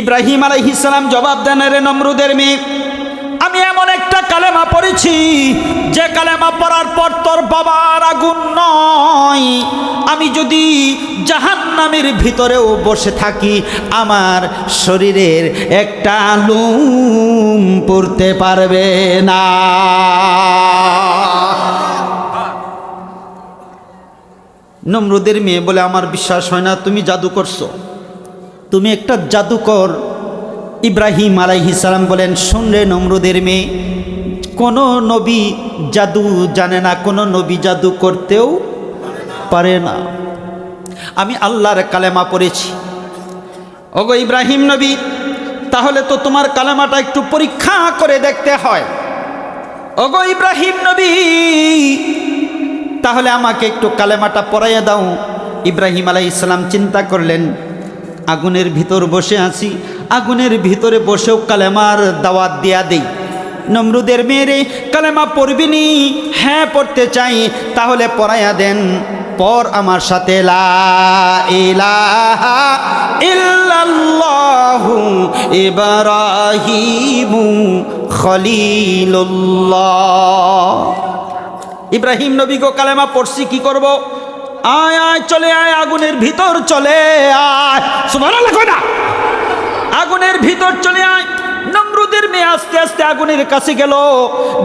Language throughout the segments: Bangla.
ইব্রাহিম আলাইহিস সালাম জবাব দেন, রে নমরুদের মেয়ে, আমি এমন একটা কালেমা পড়েছি যে কালেমা পড়ার পর তোর বাবার আগুন নয়, আমি যদি জাহান্নামের ভিতরেও বসে থাকি আমার শরীরের একটা লোম পড়তে পারবে না। নমরুদের মেয়ে বলে, আমার বিশ্বাস হয় না, তুমি জাদু করছো, তুমি একটা জাদুকর। ইব্রাহিম আলাইহিস সালাম বলেন, শোন রে নমরুদের মেয়ে, কোনো নবী জাদু জানে না, কোনো নবী জাদু করতেও পারে না। আমি আল্লাহর কালেমা পড়েছি। ওগো ইব্রাহিম নবী, তাহলে তো তোমার কালেমাটা একটু পরীক্ষা করে দেখতে হয়। ওগো ইব্রাহিম নবী, তাহলে আমাকে একটু কালেমাটা পড়াইয়া দাও। ইব্রাহিম আলাইহিস সালাম চিন্তা করলেন, আগুনের ভিতর বসে আছি, আগুনের ভিতরে বসেও কালেমার দাওয়াত দিয়া দেই। নমরুদের মেয়েরে, কালেমা পড়বিনি? হ্যাঁ পড়তে চাই। তাহলে পড়াইয়া দেন, পর আমার সাথে, লা ইলাহা ইল্লাল্লাহু ইব্রাহিমু খলিলুল্লাহ। ইব্রাহিম নবী গো, কালেমা পড়ছি, কি করব? আয় আয়, চলে আয়, আগুনের ভিতর চলে আয়। সুবহানাল্লাহ কয় না? আগুনের ভিতর চলে আয়। নমরুদের মেয়ে আস্তে আস্তে আগুনের কাছে গেল।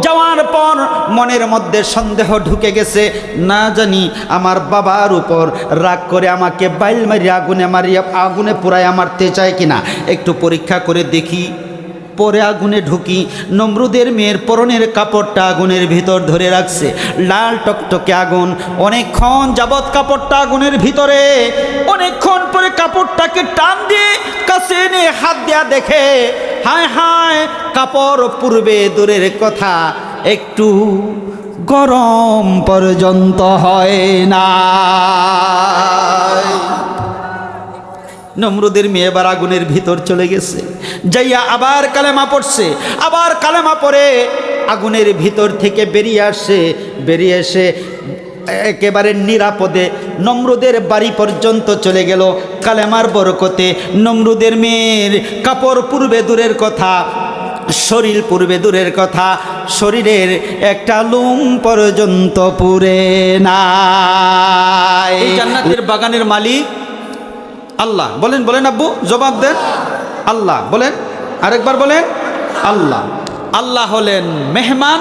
যাওয়ার পর মনের মধ্যে সন্দেহ ঢুকে গেছে, না জানি আমার বাবার উপর রাগ করে আমাকে বাইল মারিয়া আগুনে পুরায় মারতে চায় কিনা, একটু পরীক্ষা করে দেখি। পরে আগুনে ঢুকি, নমরুদের মেয়ের পরনের কাপড়টা আগুনের ভিতর ধরে রাখছে, লাল টকটকে আগুন। অনেকক্ষণ যাবৎ কাপড়টা আগুনের ভিতরে, অনেকক্ষণ পরে কাপড়টাকে টান দিয়ে কাছে এনে হাত দেয়া দেখে, হায় হায়, কাপড় পূর্বে দূরের কথা একটু গরম পর্যন্ত হয় না। নমরুদের মেয়ে এবার আগুনের ভিতর চলে গেছে, যাইয়া আবার কালেমা পড়ছে। আবার কালেমা পড়ে আগুনের ভিতর থেকে বেরিয়ে আসে, বেরিয়ে এসে একেবারে নিরাপদে নমরুদের বাড়ি পর্যন্ত চলে গেল। কালেমার বরকতে নমরুদের মেয়ের কাপড় পূর্বে দূরের কথা, শরীর পূর্বে দূরের কথা, শরীরের একটা লোম পর্যন্ত পুড়ে না। এই জান্নাতের বাগানের মালিক আল্লাহ। বলেন বলেন আব্বু, জবাব দেন। আল্লাহ বলেন, আরেকবার বলেন। আল্লাহ। আল্লাহ হলেন মেহমান,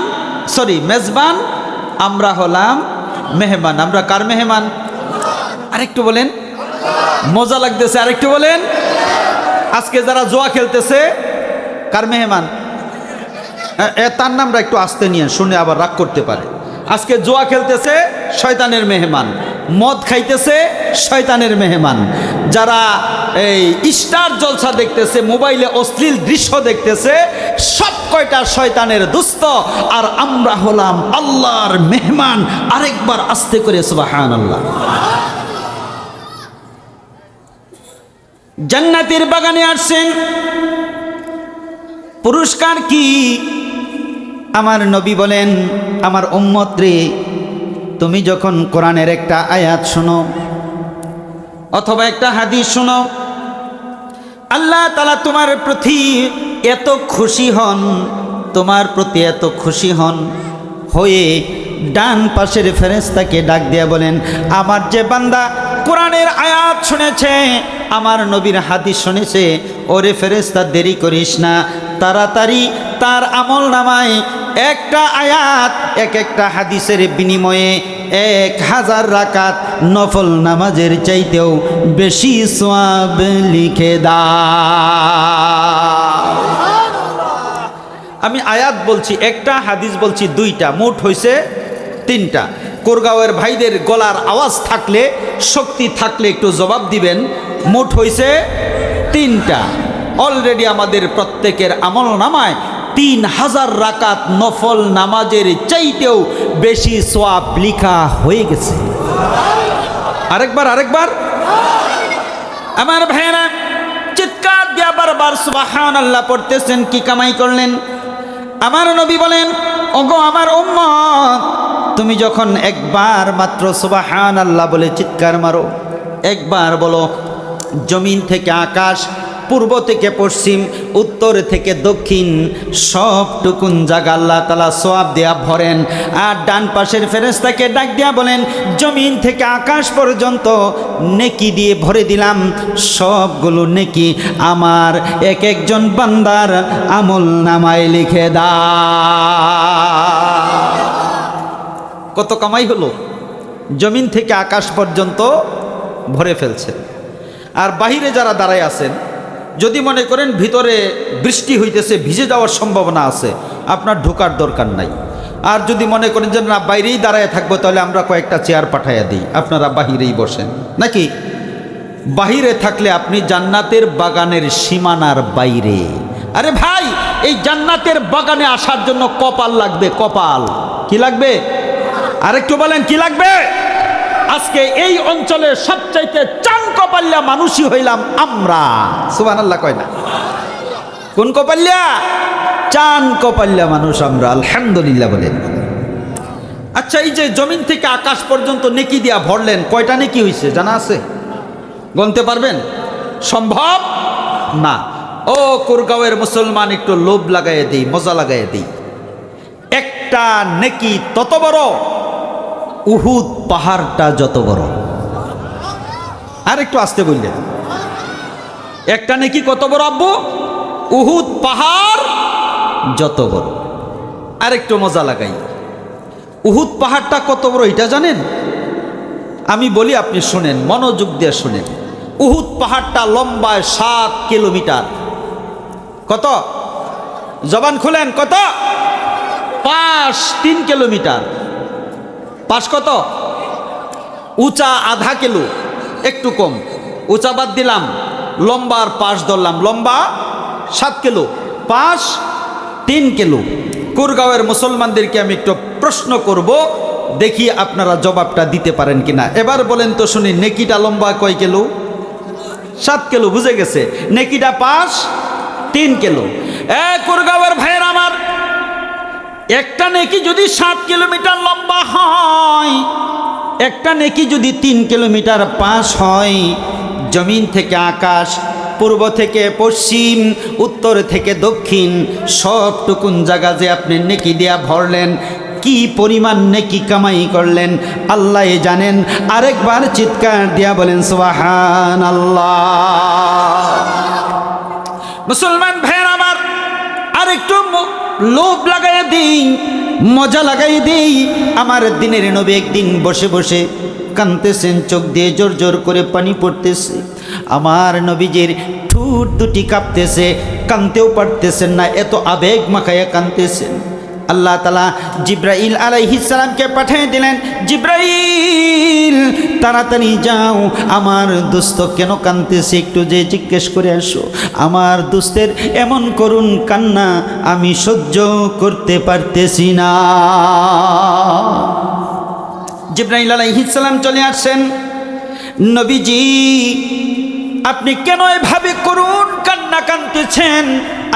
মেজবান, আমরা হলাম মেহমান। আমরা কার মেহমান? আরেকটু বলেন, মজা লাগতেছে, আরেকটু বলেন। আজকে যারা জোয়া খেলতেছে কার মেহমান? তার নামটা একটু আস্তে নিয়ে, শুনে আবার রাগ করতে পারে। আজকে জোয়া খেলতেছে শয়তানের মেহমান, মদ খাইতেছে শয়তানের মেহমান, যারা এই স্টার জলসা দেখতেছে, মোবাইলে অশ্লীল দৃশ্য দেখতেছে, সব কয়টা শয়তানের দুস্ত, আর আমরা হলাম আল্লাহর মেহমান। আরেকবার আস্তে করে সুবহানাল্লাহ। জান্নাতের বাগানে আসছেন, পুরস্কার কি? আমার নবী বলেন, আমার উম্মত রে, তুমি যখন কোরআনের একটা আয়াত শোনো অথবা একটা হাদিস শোনো, আল্লাহ তাআলা তোমার প্রতি এত খুশি হন, তোমার প্রতি এত খুশি হন, হয়ে ডান পাশের ফেরেশতাকে ডাক দিয়া বলেন, আমার যে বান্দা কোরআনের আয়াত শুনেছে, আমার নবীর হাদিস শুনেছে, ওরে ফেরেশতা দেরি করিস না, তাড়াতাড়ি তার আমল নামায় একটা আয়াত, একটা হাদিসের বিনিময়ে 1000 রাকাত নফল নামাজের চাইতেও বেশি সওয়াব লিখে দাও। আমি আয়াত বলছি একটা, হাদিস বলছি দুইটা, মোট হয়েছে 3টা। কোরগাঁওয়ের ভাইদের গলার আওয়াজ থাকলে, শক্তি থাকলে একটু জবাব দিবেন। মোট হয়েছে 3টা। অলরেডি আমাদের প্রত্যেকের আমল নামায় 3000 রাকাত নফল নামাজের চাইতেও বেশি সওয়াব লিখা হয়ে গেছে। আরেকবার আমার ভাইরা চিৎকার দিয়া বারবার সুবহানাল্লাহ পড়তেছেন, কি কামাই করলেন? আমার নবী বলেন, ওগো আমার উম্মত, তুমি যখন একবার মাত্র সুবহানাল্লাহ বলে চিৎকার মারো, একবার বলো, জমিন থেকে আকাশ পূর্ব থেকে পশ্চিম, উত্তর থেকে দক্ষিণ, সবটুকুন জায়গা আল্লাহ তাআলা সওয়াব দেয়া ভরেন। আর ডান পাশের ফেরেশতাকে ডাক দিয়া বলেন, জমিন থেকে আকাশ পর্যন্ত নেকি দিয়ে ভরে দিলাম, সবগুলো নেকি আমার এক একজন বান্দার আমল নামায় লিখে দাও। কত কামাই হলো, জমিন থেকে আকাশ পর্যন্ত ভরে ফেলছে। আর বাহিরে যারা দাঁড়ায় আছেন, যদি মনে করেন ভিতরে বৃষ্টি হইতেছে, ভিজে যাওয়ার সম্ভাবনা আছে, আপনার ঢোকার দরকার নাই। আর যদি মনে করেন যে না বাইরেই দাঁড়ায় থাকবো, তাহলে আমরা কয়েকটা চেয়ার পাঠাইয়া দিই, আপনারা বাহিরেই বসেন। নাকি বাহিরে থাকলে আপনি জান্নাতের বাগানের সীমানার বাইরে। আরে ভাই, এই জান্নাতের বাগানে আসার জন্য কপাল লাগবে। কপাল কি লাগবে? আরেকটু বলেন কি লাগবে? আজকে এই অঞ্চলের সবচাইতে চান কপাল্লা মানুষই হইলাম আমরা। সুবহানাল্লাহ কয় না? কোন কপাল্লা? চান কপাল্লা মানুষ আমরা, আলহামদুলিল্লাহ বলেন। আচ্ছা, এই যে জমিন থেকে আকাশ পর্যন্ত নেকি দিয়া ভরলেন, কয়টা নেকি হইছে জানা আছে? গনতে পারবেন? সম্ভব না। ও কুরগাঁওয়ের মুসলমান, একটু লোভ লাগাইয়ে দিই, মজা লাগাইয়ে দিই। একটা নেকি তত বড় উহুদ পাহাড়টা যত বড়। আর একটু আসতে বললেন, একটা নেকি কত বড় আব্বু? উহুদ পাহাড় যত বড়। আর একটু মজা লাগাই, উহুদ পাহাড়টা কত বড় এটা জানেন? আমি বলি, আপনি শুনেন, মনোযোগ দিয়ে শুনেন। উহুদ পাহাড়টা লম্বায় 7 কিলোমিটার। কত? জবান খুলেন, কত? 3 কিলোমিটার। পাশ কত? উঁচা আধা কিলো, একটু কম। উঁচা বাদ দিলাম, লম্বার পাশ ধরলাম, লম্বা 7 কিলো, পাশ 3 কিলো। কুরগাঁওয়ের মুসলমানদেরকে আমি একটু প্রশ্ন করব, দেখি আপনারা জবাবটা দিতে পারেন কিনা। এবার বলেন তো শুনি, নেকিটা লম্বা কয় কিলো? 7 কিলো। বুঝে গেছে? নেকিটা পাশ 3 কিলো। কুরগাঁওয়ের ভাইয়ের আমার, একটা নেকি যদি 7 কিলোমিটার লম্বা হয়, একটা নেকি যদি 3 কিলোমিটার পাশ হয়, জমিন থেকে আকাশ, পূর্ব থেকে পশ্চিম, উত্তর থেকে দক্ষিণ, সবটুকুন জায়গা যে আপনি নেকি দিয়া ভরলেন, কি পরিমাণ নেকি কামাই করলেন আল্লাহ জানেন। আরেকবার চিৎকার দিয়া বলেন সুবহানাল্লাহ। মুসলমান ভাইয়ের আমার, আরেকটু লোভ লাগাই দিই, মজা লাগাই দিই। আমার দিনের নবী একদিন বসে বসে কাঁদতেছেন, চোখ দিয়ে জোর জোর করে পানি পড়তেছে। আমার নবীজির ঠোঁট দুটি কাঁপতেছে, কাঁদতেও পারতেছেন না, এত আবেগ মাখাইয়া কাঁদতেছেন। আল্লাহ তাআলা জিব্রাইল আলাইহিস সালামকে পাঠিয়ে দিলেন, জিব্রাইল তাড়াতাড়ি যাও, আমার দোস্ত কেন কাঁদতেছে একটু যে জিজ্ঞেস করে আসো। আমার দোস্তের এমন করুণ কান্না আমি সহ্য করতে পারতেছি না। জিব্রাইল আলাইহিস সালাম চলে আসেন। নবীজি, আপনি কেন এভাবে করুণ কান্না কাঁদতেছেন?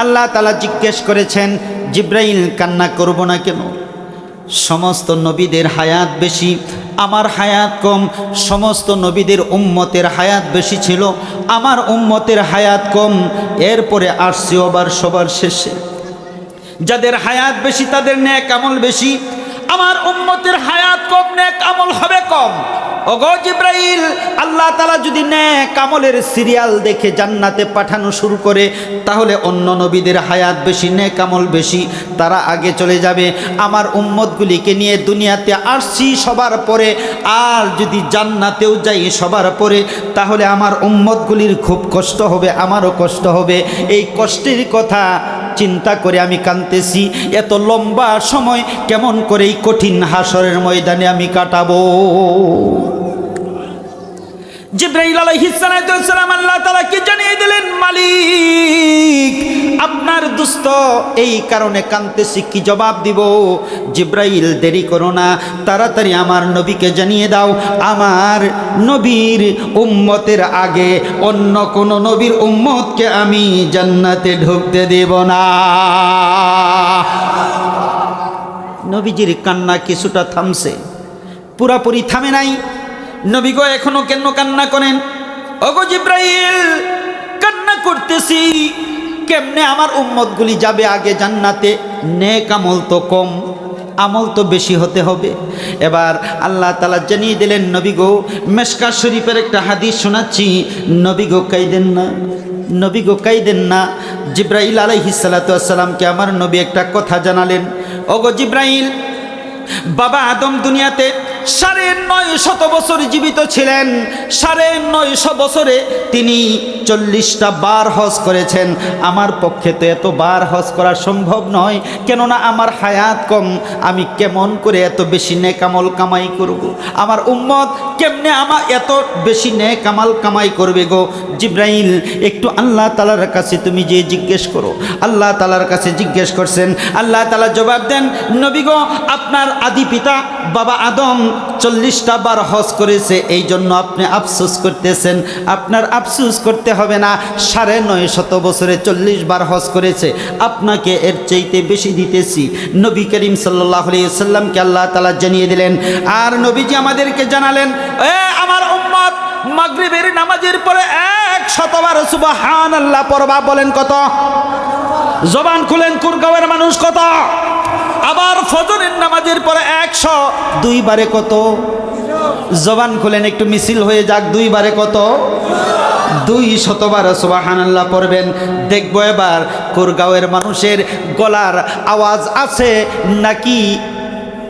আল্লাহ তাআলা জিজ্ঞেস করেছেন, জিব্রাইল কান্না করব না কেন? সমস্ত নবীদের হায়াত বেশি, আমার হায়াত কম। সমস্ত নবীদের উম্মতের হায়াত বেশি ছিল, আমার উম্মতের হায়াত কম। এরপরে আসছে আবার সবার শেষে। যাদের হায়াত বেশি তাদের নেক আমল বেশি, আমার উম্মতের হায়াত কম, নেক আমল হবে কম। ওগো জিব্রাইল, আল্লাহ তাআলা যদি নেক আমলের সিরিয়াল দেখে জান্নাতে পাঠানো শুরু করে, তাহলে অন্য নবীদের হায়াত বেশি, নেক আমল বেশি, তারা আগে চলে যাবে। আমার উম্মতগুলিকে নিয়ে দুনিয়াতে আসছি সবার পরে, আর যদি জান্নাতেও যাই সবার পরে, তাহলে আমার উম্মতগুলির খুব কষ্ট হবে, আমারও কষ্ট হবে। এই কষ্টের কথা চিন্তা করে আমি কাঁদতেছি। এত লম্বা সময় কেমন করে এই কঠিন হাসরের ময়দানে আমি কাটাবো? জিব্রাইল আলাইহিস সালাম আল্লাহ তাআলা কি জানিয়ে দিলেন, মালিক আপনার দুস্থ এই কারণে কাঁদতেছি, কি জবাব দিব? জিব্রাইল দেরি করো না, তাড়াতাড়ি আমার নবীকে জানিয়ে দাও, আমার নবীর উম্মতের আগে অন্য কোন নবীর উম্মতকে আমি জান্নাতে ঢুকতে দেব না। নবীজির কান্না কিছুটা থামছে, পুরাপুরি থামে নাই। নবী গো এখনো কেন কান্না করেন? ওগো জিব্রাইল, কান্না করতেছি কেমনে আমার উম্মতগুলি যাবে আগে জান্নাতে, নেক আমল তো কম, আমল তো বেশি হতে হবে। এবার আল্লাহ তাআলা জানিয়ে দিলেন, নবী গো, মিশকাত শরীফের একটা হাদিস শোনাচ্ছি, নবী গো কাইদেন না, নবী গো কাইদেন না। জিব্রাইল আলাইহিস সালাতু ওয়াস সালামকে আমার নবী একটা কথা জানালেন, ওগো জিব্রাইল, বাবা আদম দুনিয়াতে ৯৫০ বছর জীবিত ছিলেন, ৯৫০ বছরে তিনি ৪০টা বার হজ করেছেন। আমার পক্ষে তো এত বার হজ করা সম্ভব নয়, কেননা আমার হায়াত কম, আমি কেমন করে এত বেশি নেক আমল কামাই করব? আমার উম্মত কেমনে আমার এত বেশি নেক আমল কামাই করবে গো? জিব্রাইল, একটু আল্লাহ তাআলার কাছে তুমি যে জিজ্ঞেস করো। আল্লাহ তাআলার কাছে জিজ্ঞেস করছেন, আল্লাহ তাআলা জবাব দেন, নবী গো, আপনার আদি পিতা বাবা আদম ৪০টা বার হজ করেছে, এই জন্য আপনি আফসোস করতেছেন। আপনার আফসোস করতে হবে না, ৯৫০ বছরে ৪০ বার হজ করেছে, আপনাকে এর চাইতে বেশি দিতেছি। নবী করিম সাল্লাল্লাহু আলাইহি ওয়াসাল্লামকে আল্লাহ তাআলা জানিয়ে দিলেন। আর নবীজি আমাদেরকে জানালেন, আমার উম্মত মাগরিবের নামাজের পরে ১০০ বার সুবহানাল্লাহ পড়বা। বলেন কত? জবান খুলেন, কুরগাঁওয়ের মানুষ কত? আবার ফজরের নামাজের পরে ১০২ বারে কত? জবান খুলেন, একটু মিছিল হয়ে যাক, 2 বারে কত? ২০০ বার সুবহানাল্লাহ পড়বেন। দেখবো এবার কুরগাঁওয়ের মানুষের গলার আওয়াজ আছে নাকি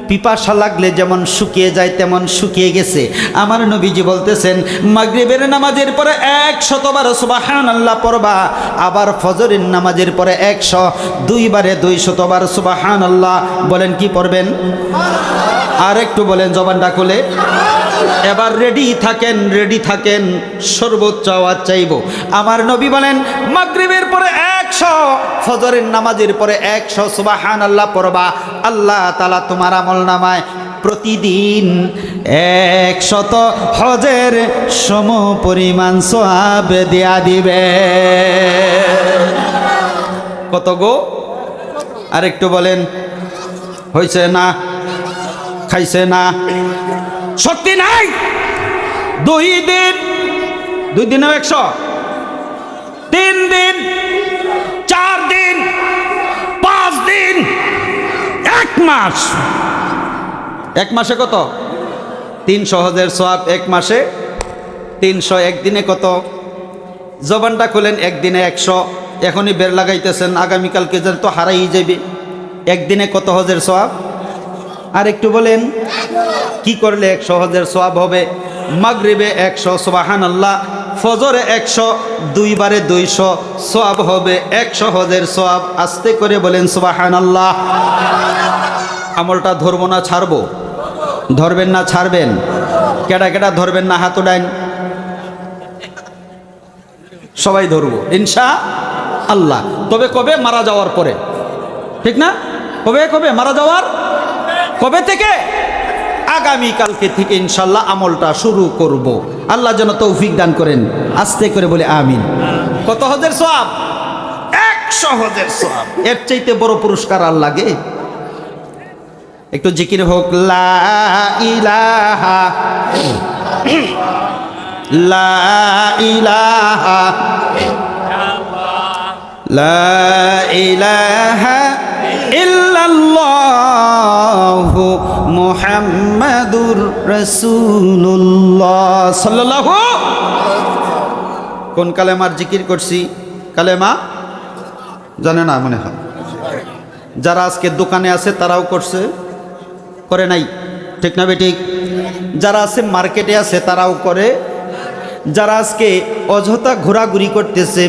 পিপাসা লাগলে যেমন শুকিয়ে যায় তেমন শুকিয়ে গেছে। আমার নবীজি বলতেছেন, মাগরিবের নামাজের পরে ১০০ বার সুবহানাল্লাহ পড়বা, আবার ফজরের নামাজের পরে ১০২ বারে ২০০ বার সুবহানাল্লাহ। বলেন কি পড়বেন? আর একটু বলেন জবানটা খুলে। এবার রেডি থাকেন, রেডি থাকেন, সর্বোচ্চ আওয়াজ চাইব। আমার নবী বলেন, মাগরিবের পরে ১০০, ফজরের নামাজের পরে ১০০ সুবহানাল্লাহ পড়বা, আল্লাহ তাআলা তোমার আমলনামায় প্রতিদিন ১০০ হজের সম পরিমাণ সওয়াব দেয়া দিবে। কত গো? আর একটু বলেন। হইছে না? খাইছে না? শক্তি নাই? 2 দিন, 2 দিনেও 100, 3 দিন, 4 দিন, 5 দিন, 1 মাস। 1 মাসে কত? 300 হজের সওয়াব 1 মাসে 300। 1 দিনে কত? জবানটা খুলেন। 1 দিনে 100। এখনই বের লাগাইতেছেন, আগামীকালকে যেন তো হারাই যাবে। 1 দিনে কত হজের সওয়াব? আর একটু বলেন, কি করলে 100 হজের সওয়াব হবে? মাগরিবে 100 সুবহানাল্লাহ, ফজরে 100, 2 বারে 200 সওয়াব হবে 100 হজের সওয়াব। আস্তে করে বলেন সুবহানাল্লাহ। আমলটা ধরবো না ছাড়বো? ধরবেন না ছাড়বেন? কেডা কেডা ধরবেন না হাত উঠান। সবাই ধরবো ইনশাআল্লাহ। তবে কবে? মারা যাওয়ার পরে, ঠিক না? কবে কবে মারা যাওয়ার? কবে থেকে? আগামীকালকে থেকে ইনশাল্লাহ আমলটা শুরু করব। আল্লাহ যেন তৌফিক দান করেন। আস্তে করে বলে আমিন। কত হজের সওয়াব? 100 হজের সওয়াব। এর চাইতে বড় পুরস্কার আর লাগে? একটু জিকির হোক, লা ইলাহা লা ইলাহা লা ইলাহা ইল্লাল্লাহু মুহাম্মাদুর রাসূলুল্লাহ সাল্লাল্লাহু। কোন কালেমার জিকির করছি? কালেমা জানে না মনে হয়। যারা আজকে দোকানে আছে তারাও করছে, করে নাই? ঠিক না বেঠিক? যারা আছে মার্কেটে আছে তারাও করে। যারা আজকে অযথা ঘোরাঘুরি করতেছে,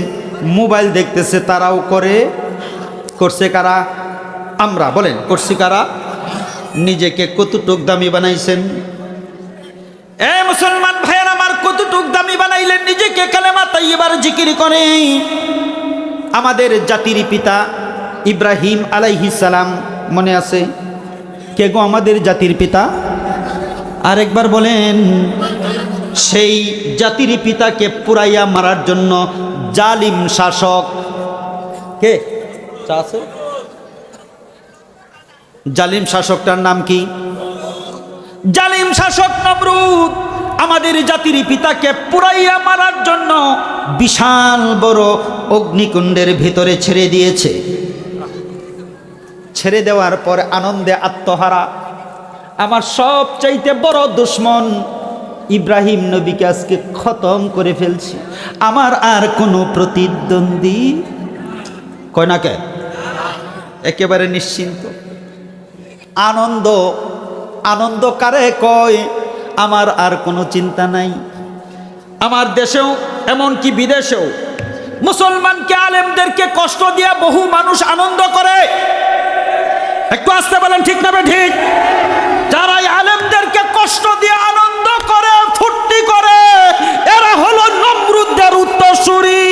মোবাইল দেখতেছে, তারাও করে। করছে কারা? আমরা। বলেন করছি কারা? নিজেকে কতটুক দামি বানাইছেন? এ মুসলমান ভাইয়ের আমার, কতটুক দামি বানাইলেন নিজেকে? কালেমা তাইয়্যিবার জিকির করে। আমাদের জাতির পিতা ইব্রাহিম আলাইহিস সালাম মনে আছে? কে গো আমাদের জাতির পিতা? আরেকবার বলেন। সেই জাতির পিতাকে পুরাইয়া মারার জন্য জালিম শাসক কে? আছে? জালিম শাসকটার নাম কি? জালিম শাসক নমরুদ আমাদের জাতির পিতাকে পুরাইয়া মারার জন্য বিশাল বড় অগ্নিকুণ্ডের ভিতরে ছেড়ে দিয়েছে। ছেড়ে দেওয়ার পর আনন্দে আত্মহারা, আমার সবচাইতে বড় দুশ্মন ইব্রাহিম নবীকে আজকে খতম করে ফেলছি, আমার আর কোনো প্রতিদ্বন্দ্বী কয় না কে, একেবারে নিশ্চিন্ত। আনন্দ, আনন্দ কারে কয়? আমার আর কোনো চিন্তা নাই। আমার দেশেও এমনকি বিদেশেও মুসলমানকে, আলেমদেরকে কষ্ট দিয়া বহু মানুষ আনন্দ করে। একটু আসতে বলেন ঠিক না ঠিক? যারা আলেমদেরকে কষ্ট দিয়ে আনন্দ করে, ফুর্তি করে, এরা হলো নমরুদের উত্তরসূরি।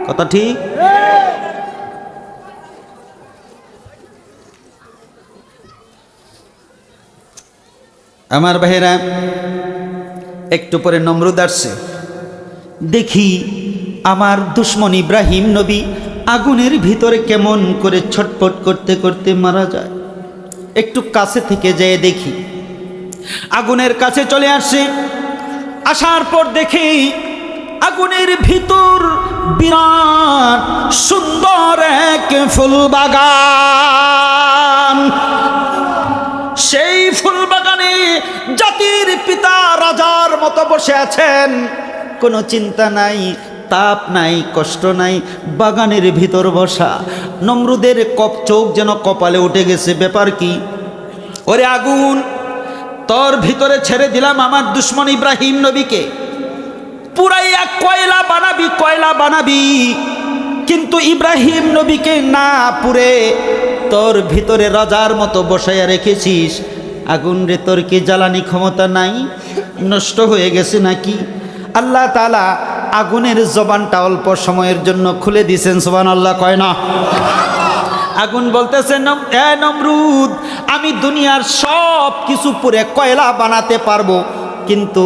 কথা ঠিক? আমার ভাইরা, একটু পরে নমরুদ আসছে। দেখি আমার দুশ্মন ইব্রাহিম নবী আগুনের ভিতরে কেমন করে ছটফট করতে করতে মারা যায়। একটু কাছে থেকে যেয়ে দেখি, আগুনের কাছে চলে আসছে। আসার পর দেখি আগুনের ভিতর বিরাট সুন্দর এক ফুল বাগান। সেই ফুল বাগানে জাতির পিতা রাজার মতো বসে আছেন, কোনো চিন্তা নাই, তাপ নাই, কষ্ট নাই, বাগানের ভিতর বসা। নমরুদের চোখ যেন কপালে উঠে গেছে। ব্যাপার কি? ওরে আগুন, তোর ভিতরে ছেড়ে দিলাম আমার দুশ্মন ইব্রাহিম নবীকে, পুরাইয়া কয়লা বানাবি, কয়লা বানাবি, কিন্তু ইব্রাহিম নবীকে না পুরে তোর ভিতরে রাজার মতো বসাইয়া রেখেছিস। আগুন রে, তোর কি জ্বালানি ক্ষমতা নাই? নষ্ট হয়ে গেছে নাকি? আল্লাহ তাআলা আগুনের জবানটা অল্প সময়ের জন্য খুলে দিয়েছেন। সুবহানাল্লাহ কয় না? আগুন বলতেছে, এ নমরুদ, আমি দুনিয়ার সব কিছু পুরে কয়লা বানাতে পারবো, কিন্তু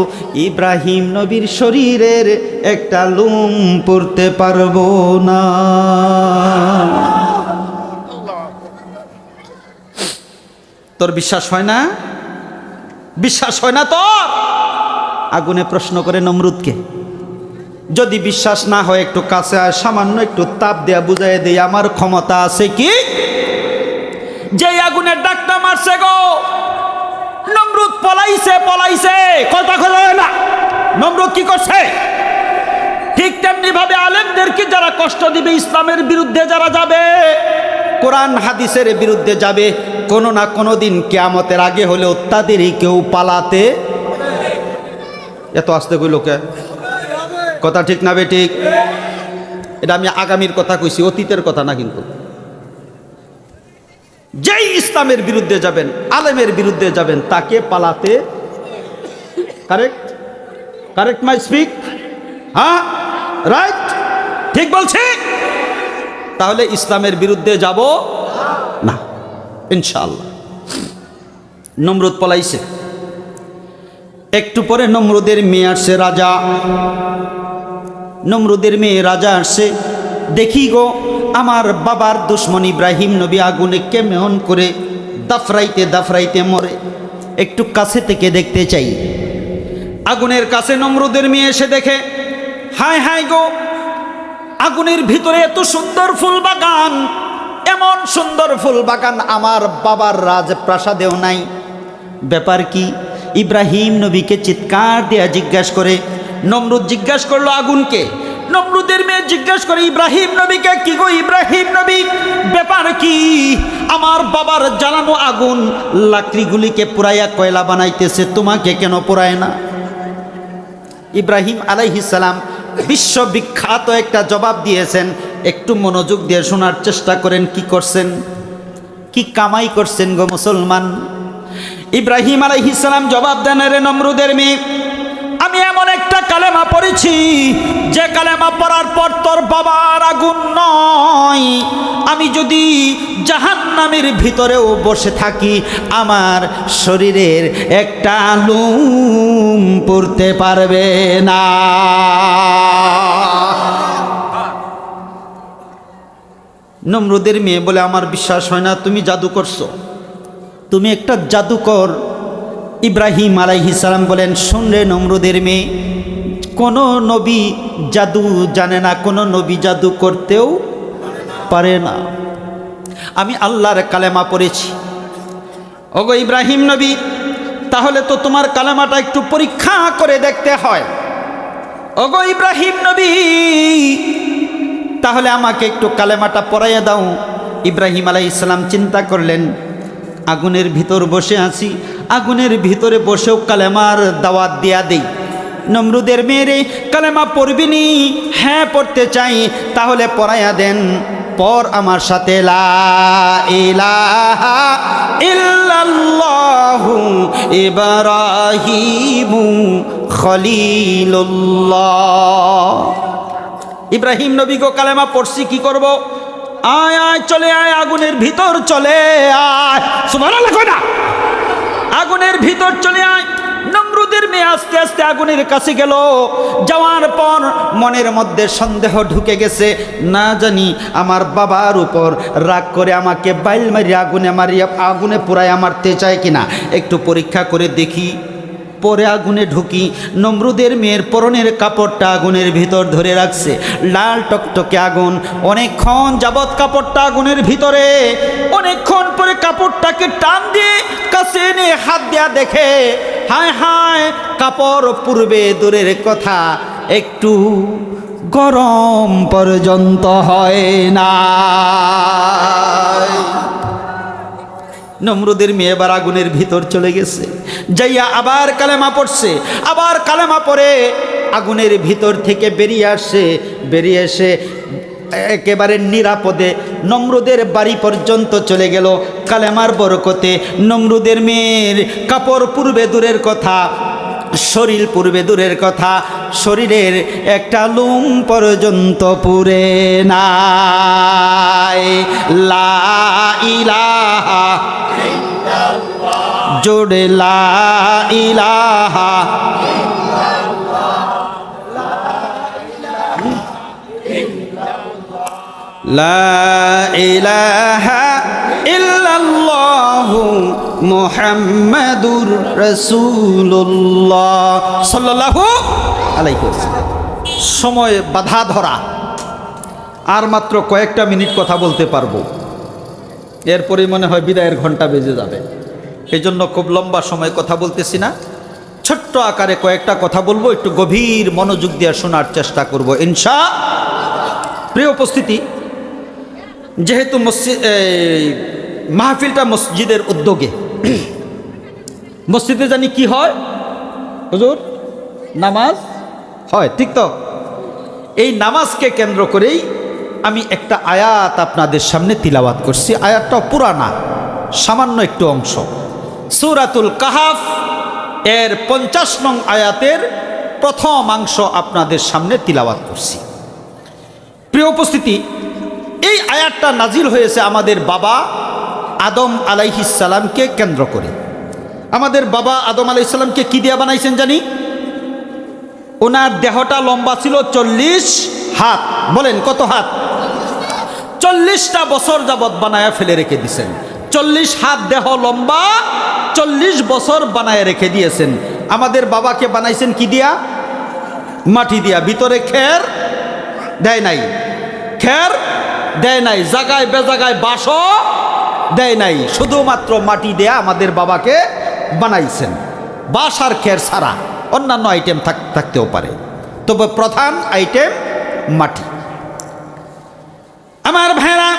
ইব্রাহিম নবীর শরীরের একটা লোম পড়তে পারবো না। তোর বিশ্বাস হয় না? বিশ্বাস হয় না তোর? আগুনে প্রশ্ন করে নমরুদকে। যদি বিশ্বাস না হয় একটু কাছে আয়, সামান্য একটু তাপ দেয়া বুঝাই দেই আমার ক্ষমতা আছে কি? যে আগুনের ডাকটা মারছে গো, নমরুদ পলাইছে, পলাইছে, কথা খোলা না। নমরুদ কি করছে? ঠিক তেমনি ভাবে আলেমদেরকে যারা কষ্ট দিবে, ইসলামের বিরুদ্ধে যারা যাবে, কোরআন হাদিসের বিরুদ্ধে যাবে, কোনো না কোনো দিন কিয়ামতের আগে হলেও তাদেরই কেউ পালাতে। এত আসতে কই লোকে, কথা ঠিক না বেঠিক? এটা আমি আগামীর কথা কইছি, অতীতের কথা না। কিন্তু যেই ইসলামের বিরুদ্ধে যাবেন, আলেমের বিরুদ্ধে যাবেন, তাকে পালাতে। কারেক্ট? কারেক্ট মাই স্পিক? হ্যাঁ, রাইট, ঠিক বলছি? তাহলে ইসলামের বিরুদ্ধে যাব না ইনশাআল্লাহ। নমরুদ পলাইছে। একটু পরে নমরুদের মেয়ে আসছে, রাজা। নমরুদের মেয়ে রাজা আসছে। দেখি গো, আমার বাবার দুশ্মন ইব্রাহিম নবী আগুনে কেমন করে দাফরাইতে দাফরাইতে মরে। একটু কাছে থেকে দেখতে চাই। আগুনের কাছে নমরুদের মেয়ে এসে দেখে, হায় হায় গো, আগুনের ভিতরে এত সুন্দর ফুল বাগান, এমন সুন্দর ফুল বাগান আমার বাবার রাজপ্রাসাদেও নাই। ব্যাপার কি? ইব্রাহিম নবীকে চিৎকার দেয়া জিজ্ঞাসা করে। নমরুদ জিজ্ঞাসা করলো আগুনকে। নমরুদের মেয়ে জিজ্ঞাসা করে ইব্রাহিম নবীকে, কি গো ইব্রাহিম নবী, ব্যাপার কি? আমার বাবার জ্বালানো আগুন লাকড়িগুলিকে পুরাইয়া কয়লা বানাইতেছে, তোমাকে কেন পুরায় না? ইব্রাহিম আলাইহিস সালাম বিশ্ববিখ্যাত একটা জবাব দিয়েছেন। একটু মনোযোগ দিয়ে শোনার চেষ্টা করেন। কি করছেন, কি কামাই করছেন গো মুসলমান? ইব্রাহিম আলাইহিস সালাম জবাব দেন, রে নমরুদের মেয়ে, আমি এমন একটা কালেমা পড়েছি যে কালেমা পড়ার পর তোর বাবার আগুন নয়, আমি যদি জাহান্নামের ভিতরেও বসে থাকি, আমার শরীরের একটা লোম পড়তে পারবে না। নমরুদের মেয়ে বলে, আমার বিশ্বাস হয় না, তুমি জাদু করছো, তুমি একটা জাদুকর। ইব্রাহিম আলাইহিস সালাম বলেন, শুন রে নমরুদের মেয়ে, কোনো নবী জাদু জানে না, কোনো নবী জাদু করতেও পারে না। আমি আল্লাহর কালেমা পড়েছি। ওগো ইব্রাহিম নবী, তাহলে তো তোমার কালেমাটা একটু পরীক্ষা করে দেখতে হয়। ওগো ইব্রাহিম নবী, তাহলে আমাকে একটু কালেমাটা পড়াইয়া দাও। ইব্রাহিম আলাইহিস সালাম চিন্তা করলেন, আগুনের ভিতর বসে আছি, আগুনের ভিতরে বসেও কালেমার দাওয়াত দিয়া দেই। নমরুদের মেয়েরে কালেমা পড়বিনি? হ্যাঁ পড়তে চাই। তাহলে পড়াইয়া দেন, পর আমার সাথে লা ইলাহা ইল্লাল্লাহু ইব্রাহিমু খলিলুল্লাহ। ইব্রাহিম নবী গো, কালেমা পড়ছি, কি করব? আয় আয়, চলে আয়, আগুনের ভিতর চলে আয়। সুবহানাল্লাহ কয় না? আগুনের ভিতর চলে আয়। নমরুদের মেয়ে আস্তে আস্তে আগুনের কাছে গেল। যাওয়ার পর মনের মধ্যে সন্দেহ ঢুকে গেছে, না জানি আমার বাবার উপর রাগ করে আমাকে বাইল মারিয়া আগুনে পুরায় মারতে চায় কিনা, একটু পরীক্ষা করে দেখি। পরে আগুনে ঢুকি, নমরুদের মেয়ের পরনের কাপড়টা আগুনের ভিতর ধরে রাখছে, লাল টকটকে আগুন। অনেকক্ষণ যাবৎ কাপড়টা আগুনের ভিতরে। অনেকক্ষণ পরে কাপড়টাকে টান দিয়ে কাছে এনে হাত দেয়া দেখে, হায় হায়, কাপড় পূর্বে দূরের কথা একটু গরম পর্যন্ত হয় না। নমরুদের মেয়ে এবার আগুনের ভিতর চলে গেছে, যাইয়া আবার কালেমা পড়ছে। আবার কালেমা পড়ে আগুনের ভিতর থেকে বেরিয়ে এসে একেবারে নিরাপদে নমরুদের বাড়ি পর্যন্ত চলে গেল। কালেমার বরকতে নমরুদের মেয়ের কাপড় পূর্বে দূরের কথা, শরীর পূর্বে দূরের কথা, শরীরের একটা লুম পর্যন্ত পুরে নাই। লা ইলাহা ইল্লাল্লাহ, জোরে লা ইলাহা লা ইলাহা ইল্লাল্লাহু মুহাম্মাদুর রাসূলুল্লাহ সাল্লাল্লাহু আলাইহি ওয়াসাল্লাম। সময় বাধা ধরা, আর মাত্র কয়েকটা মিনিট কথা বলতে পারবো, এরপরে মনে হয় বিদায়ের ঘন্টা বেজে যাবে। এই জন্য খুব লম্বা সময় কথা বলতেছি না, ছোট্ট আকারে কয়েকটা কথা বলবো, একটু গভীর মনোযোগ দিয়ে শোনার চেষ্টা করব ইনশাআল্লাহ। প্রিয় উপস্থিতি, যেহেতু মাহফিলটা মসজিদের উদ্যোগে, মসজিদে জানি কি হয় হুজুর? নামাজ হয়, ঠিক তো? এই নামাজকে কেন্দ্র করেই আমি একটা আয়াত আপনাদের সামনে তিলাওয়াত করছি। আয়াতটা পুরানা, সামান্য একটু অংশ, সূরাতুল কাহাফ এর 50 নং আয়াতের প্রথম অংশ আপনাদের সামনে তিলাওয়াত করছি। প্রিয় উপস্থিতি, এই আয়াতটা নাজিল হয়েছে আমাদের বাবা আদম আলাইহিস সালামকে কেন্দ্র করে। আমাদের বাবা আদম আলাইহিস সালামকে কি দিয়ে বানাইছেন জানি? ওনার দেহটা লম্বা ছিল 40 হাত। বলেন কত হাত? 40টা বছর যাবৎ বানায়া ফেলে রেখে দিয়েছেন। 40 হাত দেহ লম্বা, 40 বছর বানায় রেখে দিয়েছেন। আমাদের বাবাকে বানাইছেন কি দিয়া? মাটি দিয়া। ভিতরে খের দেয় নাই, খের দেয় নাই, জায়গায় বেজাগায় বাসও দেয় নাই, শুধুমাত্র মাটি দেয়া আমাদের বাবাকে বানাইছেন। বাস আর খের ছাড়া অন্যান্য আইটেম থাকতেও পারে, তবে প্রধান আইটেম মাটি। আমার ভাইরা,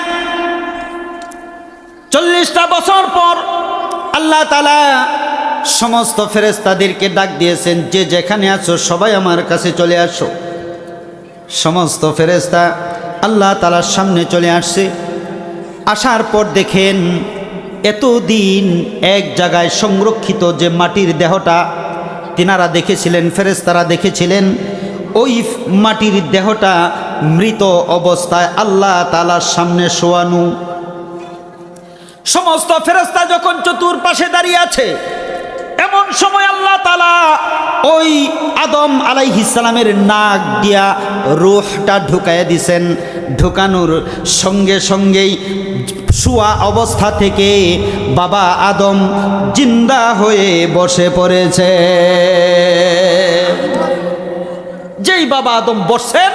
40টা বছর পর আল্লাহ তাআলা সমস্ত ফেরেশতাদেরকে ডাক দিয়েছেন, যে যেখানে আছো সবাই আমার কাছে চলে আসো। সমস্ত ফেরেশতা আল্লাহ তাআলার সামনে চলে আসছে। আসার পর দেখেন এতদিন এক জায়গায় সংরক্ষিত যে মাটির দেহটা তিনারা দেখেছিলেন, ফেরেশতারা দেখেছিলেন, ওই মাটির দেহটা মৃত অবস্থায় আল্লাহ তাআলার সামনে শোয়ানো। সমস্ত ফেরেশতা যখন চতুর্পাশে দাঁড়িয়ে আছে, এমন সময় আল্লাহ তাআলা ওই আদম আলাইহিস সালামের নাক দিয়া রূহটা ঢুকাইয়া দিছেন। ঢুকানোর সঙ্গে সঙ্গেই শোয়া অবস্থা থেকে বাবা আদম জিন্দা হয়ে বসে পড়েছে। যেই বাবা আদম বসছেন,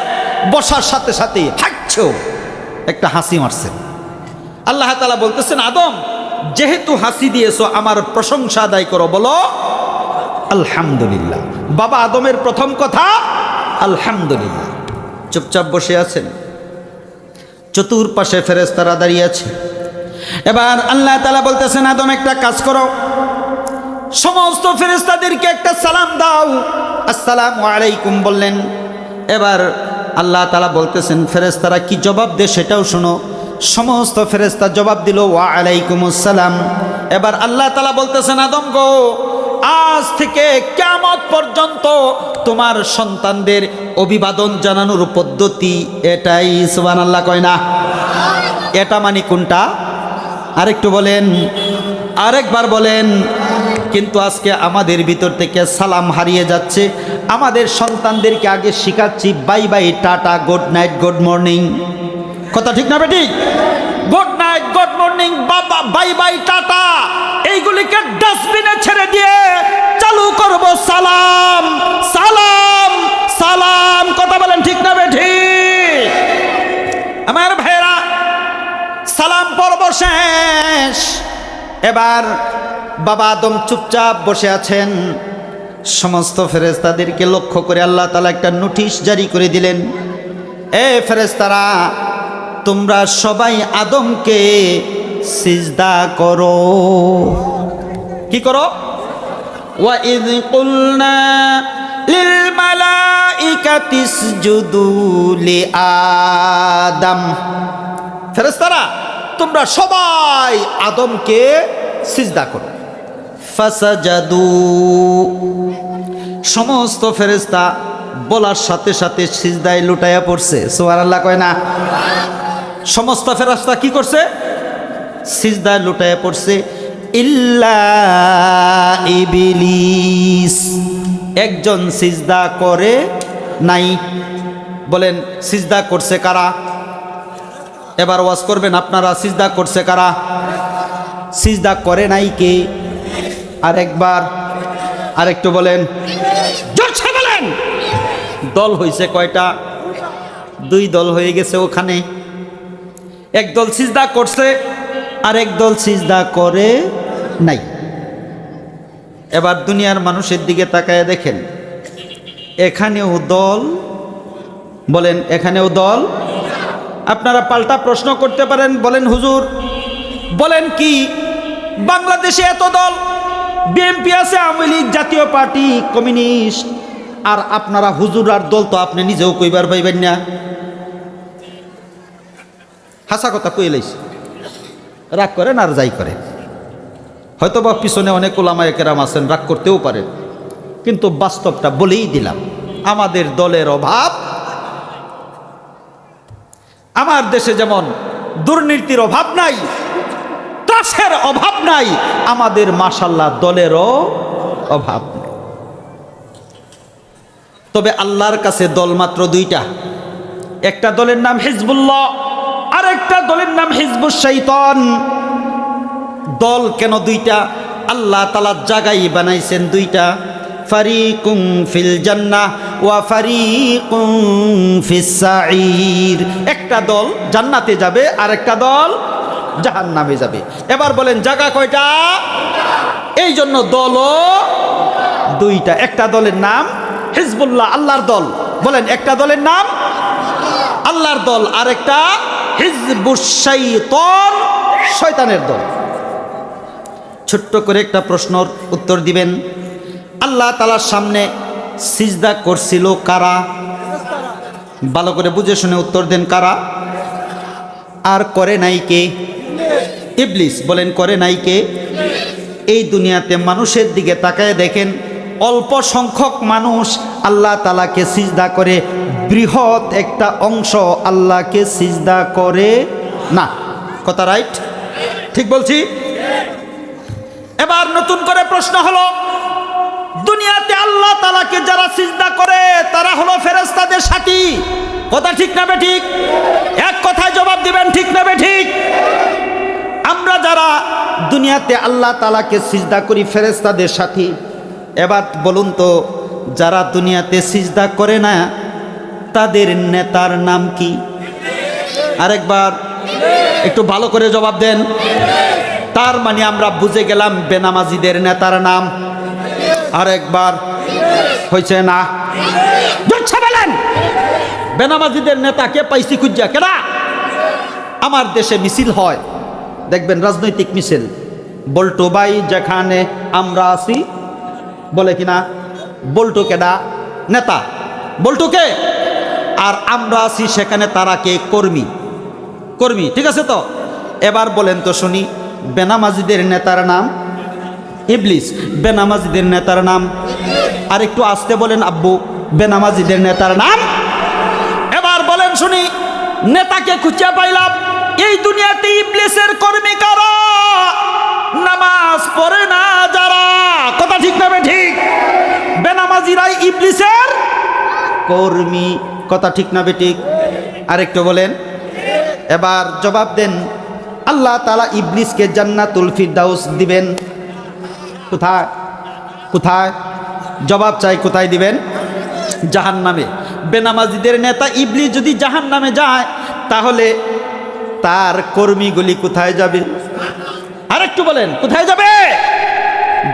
বসার সাথে সাথে হাঁটছেও, একটা হাসি মারছেন। আল্লাহ তাআলা বলতেছেন, আদম যেহেতু হাসি দিয়েছো আমার প্রশংসা আদায় করো, বলো আলহামদুলিল্লাহ। বাবা আদমের প্রথম কথা আলহামদুলিল্লাহ। চুপচাপ বসে আছেন, চতুর্পাশে ফেরেশতারা দাঁড়িয়ে আছে। এবার আল্লাহ তাআলা বলতেছেন, আদম একটা কাজ করো, সমস্ত ফেরেশতাদেরকে একটা সালাম দাও। আসসালামু আলাইকুম বললেন। এবার আল্লাহ তাআলা বলতেছেন, ফেরেশতারা কি জবাব দেয় সেটাও শোনো। সমস্ত ফেরেশতা জবাব দিল ওয়া আলাইকুমুস সালাম। এবার আল্লাহ তাআলা বলতেছেন, আদম গো, আজ থেকে কিয়ামত পর্যন্ত তোমার সন্তানদের অভিবাদন জানানোর পদ্ধতি এটাই। সুবহানাল্লাহ কয় না? এটা মানে কোনটা? আরেকটু বলেন, আরেকবার বলেন। কিন্তু আজকে আমাদের ভিতর থেকে সালাম হারিয়ে যাচ্ছে। আমাদের সন্তানদেরকে আগে শিখাচ্ছি bye bye, tata, good night, good morning. কথা ঠিক না বেটি? গুড নাইট, গুড মর্নিং, বাবা, বাই বাই, টাটা, এইগুলিকে ডাস্টবিনে ছেড়ে দিয়ে চালু করব সালাম, সালাম, সালাম। কথা বলেন ঠিক না বেটি? আমার ভাইরা, সালাম পর্ব শেষ। এবার বাবা আদম চুপচাপ বসে আছেন। সমস্ত ফেরেশতাদেরকে লক্ষ্য করে আল্লাহ তাআলা একটা নোটিশ জারি করে দিলেন, এ ফেরেশতারা, তোমরা সবাই আদমকে সিজদা করো। কি করো? ওয়া ইয কুলনা লিল মালাইকাতি ইসজুদু লি আদম। ফেরেশতারা, তোমরা সবাই আদমকে সিজদা করো। ফাসাজাদু, সমস্ত ফেরেশতা বলার সাথে সাথে সিজদায় লুটাইয়া পড়ছে। সুবহানাল্লাহ কয় না? সমস্ত ফেরেশতা কি করছে? সিজদায় লুটাইয়া পড়ছে। ইল্লা ইবলিস, একজন সিজদা করে নাই। বলেন সিজদা করছে কারা? এবার ওয়াজ করবেন আপনারা, সিজদা করছে কারা? সিজদা করে নাই কে? আরেকবার, আরেকটু বলেন, জোরছে বলেন। দল হয়েছে কয়টা? দুই দল হয়ে গেছে ওখানে। একদল সিজদা করছে আর একদল সিজদা করে নাই। এবার দুনিয়ার মানুষের দিকে তাকায় দেখেন, এখানেও দল, বলেন এখানেও দল। আপনারা পাল্টা প্রশ্ন করতে পারেন, বলেন হুজুর বলেন কি বাংলাদেশে এত দল? বিএনপি আছে, আওয়ামী লীগ, জাতীয় পার্টি, কমিউনিস্ট, আর আপনারা হুজুর আর দল তো আপনি নিজেও কইবার পাইবেন না। হাসা কথা কই লাইছে, রাগ করেন আর যাই করেন। হয়তো বা পিছনে অনেক ওলামায়ে কেরাম আছেন, রাগ করতেও পারেন, কিন্তু বাস্তবটা বলেই দিলাম, আমাদের দলের অভাব। আমার দেশে যেমন দুর্নীতির অভাব নাই, ত্রাসের অভাব নাই, আমাদের মাশাআল্লাহ দলেরও অভাব নেই। তবে আল্লাহর কাছে দল মাত্র দুইটা। একটা দলের নাম হিজবুল্লাহ, আর একটা দলের নাম হিজবুশ শাইতান। দল কেন দুইটা? আল্লাহ তাআলা জায়গায় বানাইছেন দুইটা, ফারিকুম ফিল জান্নাহ ওয়া ফারিকুম ফিস সাঈর। একটা দল জান্নাতে যাবে আর একটা দল জাহান্নামে যাবে। এবার বলেন জায়গা কয়টা? এই জন্য দলও দুইটা। একটা দলের নাম হিজবুল্লাহ, আল্লাহর দল। বলেন একটা দলের নাম আল্লাহর দল, আর একটা হিজবুশ শাইতান, শয়তানের দল। ছোট্ট করে একটা প্রশ্নের উত্তর দিবেন। আল্লাহ তাআলার সামনে সিজদা করছিল কারা? ভালো করে বুঝে শুনে উত্তর দেন, কারা? আর করে নাই কে? ইবলিস। বলেন করে নাই কে? এই দুনিয়াতে মানুষের দিকে তাকায় দেখেন, অল্প সংখ্যক মানুষ আল্লাহ তাআলাকে সিজদা করে, বৃহৎ একটা অংশ আল্লাহকে সিজদা করে না। কথা রাইট? ঠিক বলছি? এবার নতুন করে প্রশ্ন হলো, দুনিয়াতে আল্লাহ তাআলাকে যারা সিজদা করে তারা হলো ফেরেশতাদের সাথী। কথা ঠিক না বেঠিক? এক কথায় জবাব দিবেন, ঠিক না বেঠিক? আমরা যারা দুনিয়াতে আল্লাহ তাআলাকে সিজদা করি ফেরেশতাদের সাথী। এবার বলুন তো, যারা দুনিয়াতে সিজদা করে না তাদের নেতার নাম কি? আরেকবার একটু ভালো করে জবাব দেন। তার মানে আমরা বুঝে গেলাম বেনামাজিদের নেতার নাম। আরেকবার হয়েছে না? বলেন বেনামাজিদের নেতা কে পাইছি খুঁজা কেনা? আমার দেশে মিছিল হয়, দেখবেন রাজনৈতিক মিছিল, বল্টু ভাই যেখানে আমরা আছি বলে কিনা, বল্টু কেডা? নেতা। বল্টুকে আর আমরা আছি সেখানে তারা কে? কর্মী। কর্মী, ঠিক আছে তো? এবার বলেন তো শুনি, বেনামাজিদের নেতার নাম ইবলিস, বেনামাজিদের নেতার নাম, আর একটু আস্তে বলেন আব্বু, বেনামাজিদের নেতার নাম। এবার বলেন শুনি, নেতাকে খুঁজে পাইলাম এই দুনিয়াতে ইবলিসের কর্মী কারা? নামাজ পড়ে না যারা। কথা ঠিক না ঠিক? বেনামাজিরাই ইবলিসের কর্মী। কথা ঠিক না বেঠিক? আরেকটু বলেন। এবার জবাব দেন, আল্লাহ তাআলা ইবলিসকে জান্নাতুল ফিরদাউস দিবেন কোথায়? কোথায়? জবাব চাই, কোথায় দিবেন? জাহান্নামে। বেনামাজিদের নেতা ইবলিস যদি জাহান্নামে যায় তাহলে তার কর্মীগুলি কোথায় যাবে? আরেকটু বলেন, কোথায় যাবে?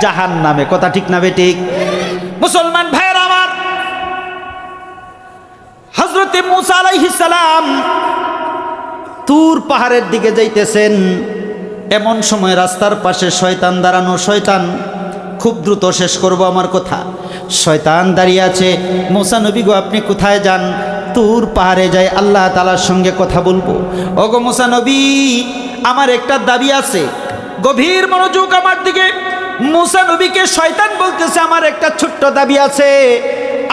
জাহান্নামে। কথা ঠিক না বেঠিক? মুসলমান ভাইয়েরা আমার, হযরত মূসা আলাইহিস সালাম তুর পাহাড়ের দিকে যাইতেছেন। এমন সময় রাস্তার পাশে শয়তান দাঁড়ানো। শয়তান, খুব দ্রুত শেষ করব আমার কথা। শয়তান দাঁড়িয়ে আছে। মূসা নবী গো, আপনি কোথায় যান? তুর পাহাড়ে যাই, আল্লাহ তাআলার সঙ্গে কথা বলবো। ওগো মূসা নবী, আমার একটা দাবি আছে, গভীর মনোযোগ আমার দিকে। মূসা নবীকে শয়তান বলতেছে, আমার একটা ছোট্ট দাবি আছে।